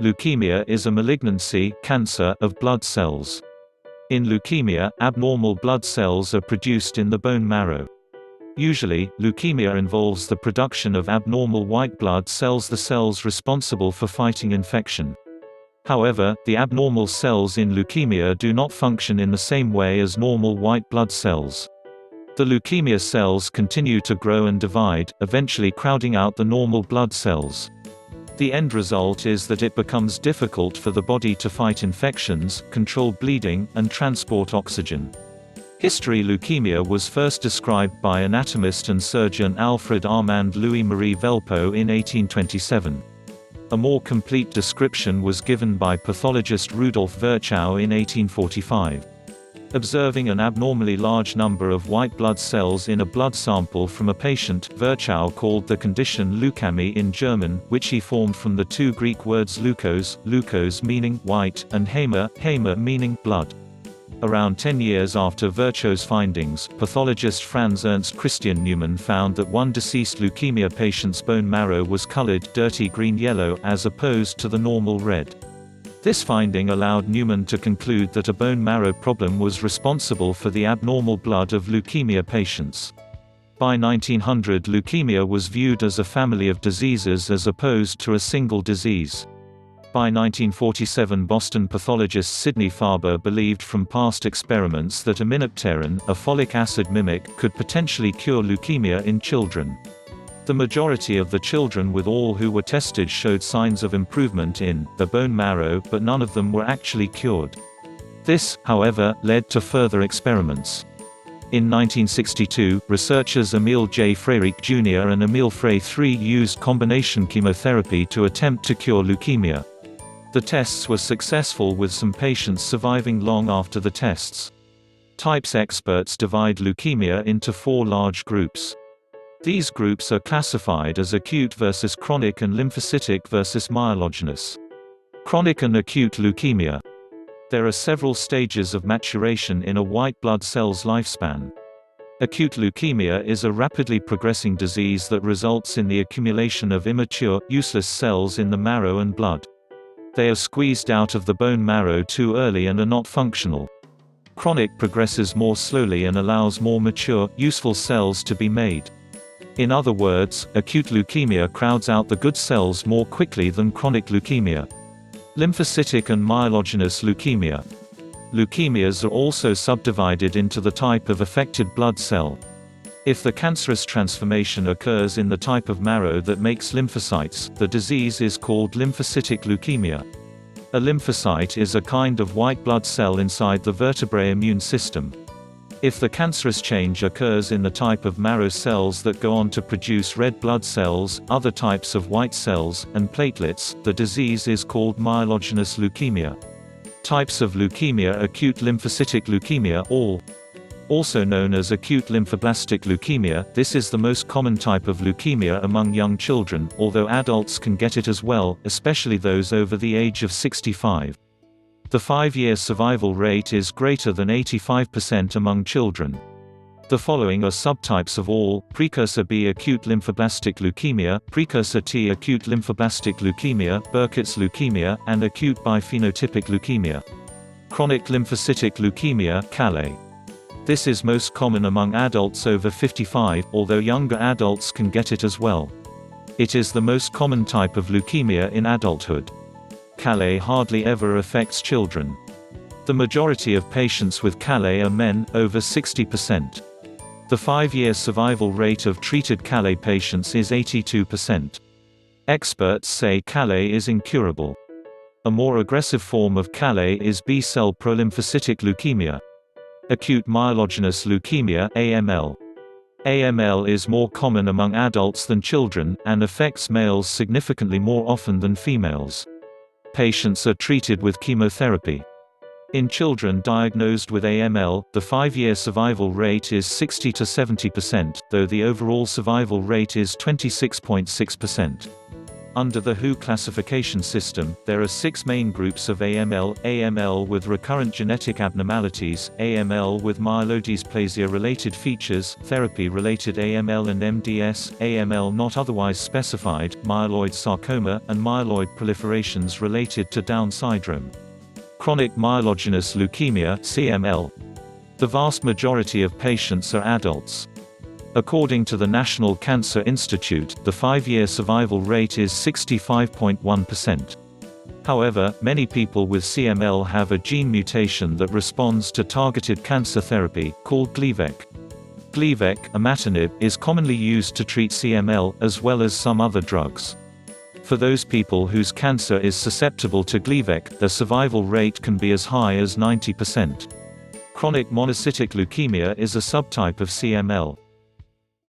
Leukemia is a malignancy cancer of blood cells. In leukemia, abnormal blood cells are produced in the bone marrow. Usually, leukemia involves the production of abnormal white blood cells, the cells responsible for fighting infection. However, the abnormal cells in leukemia do not function in the same way as normal white blood cells. The leukemia cells continue to grow and divide, eventually crowding out the normal blood cells. The end result is that it becomes difficult for the body to fight infections, control bleeding, and transport oxygen. History Leukemia was first described by anatomist and surgeon Alfred Armand Louis-Marie Velpeau in 1827. A more complete description was given by pathologist Rudolf Virchow in 1845. Observing an abnormally large number of white blood cells in a blood sample from a patient, Virchow called the condition Leukemia in German, which he formed from the two Greek words leukos meaning white, and haema meaning blood. Around 10 years after Virchow's findings, pathologist Franz Ernst Christian Neumann found that one deceased leukemia patient's bone marrow was colored dirty green-yellow as opposed to the normal red. This finding allowed Neumann to conclude that a bone marrow problem was responsible for the abnormal blood of leukemia patients. By 1900, leukemia was viewed as a family of diseases as opposed to a single disease. By 1947, Boston pathologist Sidney Farber believed from past experiments that aminopterin, a folic acid mimic, could potentially cure leukemia in children. The majority of the children with all who were tested showed signs of improvement in their bone marrow, but none of them were actually cured. This, however, led to further experiments. In 1962, researchers Emil J. Freyreich Jr. and Emil Frey III used combination chemotherapy to attempt to cure leukemia. The tests were successful, with some patients surviving long after the tests. Types experts divide leukemia into four large groups. These groups are classified as acute versus chronic and lymphocytic versus myelogenous. Chronic and acute leukemia. There are several stages of maturation in a white blood cell's lifespan. Acute leukemia is a rapidly progressing disease that results in the accumulation of immature, useless cells in the marrow and blood. They are squeezed out of the bone marrow too early and are not functional. Chronic progresses more slowly and allows more mature, useful cells to be made. In other words, acute leukemia crowds out the good cells more quickly than chronic leukemia. Lymphocytic and myelogenous leukemia. Leukemias are also subdivided into the type of affected blood cell. If the cancerous transformation occurs in the type of marrow that makes lymphocytes, the disease is called lymphocytic leukemia. A lymphocyte is a kind of white blood cell inside the vertebrate immune system. If the cancerous change occurs in the type of marrow cells that go on to produce red blood cells, other types of white cells, and platelets, the disease is called myelogenous leukemia. Types of leukemia: acute lymphocytic leukemia, also known as acute lymphoblastic leukemia. This is the most common type of leukemia among young children, although adults can get it as well, especially those over the age of 65. The 5-year survival rate is greater than 85% among children. The following are subtypes of all: precursor B acute lymphoblastic leukemia, precursor T acute lymphoblastic leukemia, Burkitt's leukemia, and acute biphenotypic leukemia. Chronic lymphocytic leukemia (CALLE). This is most common among adults over 55, although younger adults can get it as well. It is the most common type of leukemia in adulthood. CALLE hardly ever affects children. The majority of patients with CALLE are men, over 60%. The 5-year survival rate of treated CALLE patients is 82%. Experts say CALLE is incurable. A more aggressive form of CALLE is B-cell prolymphocytic leukemia. Acute myelogenous leukemia (AML). AML is more common among adults than children, and affects males significantly more often than females. Patients are treated with chemotherapy. In children diagnosed with AML, the 5-year survival rate is 60 to 70%, though the overall survival rate is 26.6%. Under the WHO classification system, there are 6 main groups of AML: AML with recurrent genetic abnormalities, AML with myelodysplasia-related features, therapy-related AML and MDS, AML not otherwise specified, myeloid sarcoma, and myeloid proliferations related to Down syndrome. Chronic myelogenous leukemia (CML). The vast majority of patients are adults. According to the National Cancer Institute, the 5-year survival rate is 65.1%. However, many people with CML have a gene mutation that responds to targeted cancer therapy, called Gleevec. Gleevec, imatinib, is commonly used to treat CML, as well as some other drugs. For those people whose cancer is susceptible to Gleevec, the survival rate can be as high as 90%. Chronic monocytic leukemia is a subtype of CML.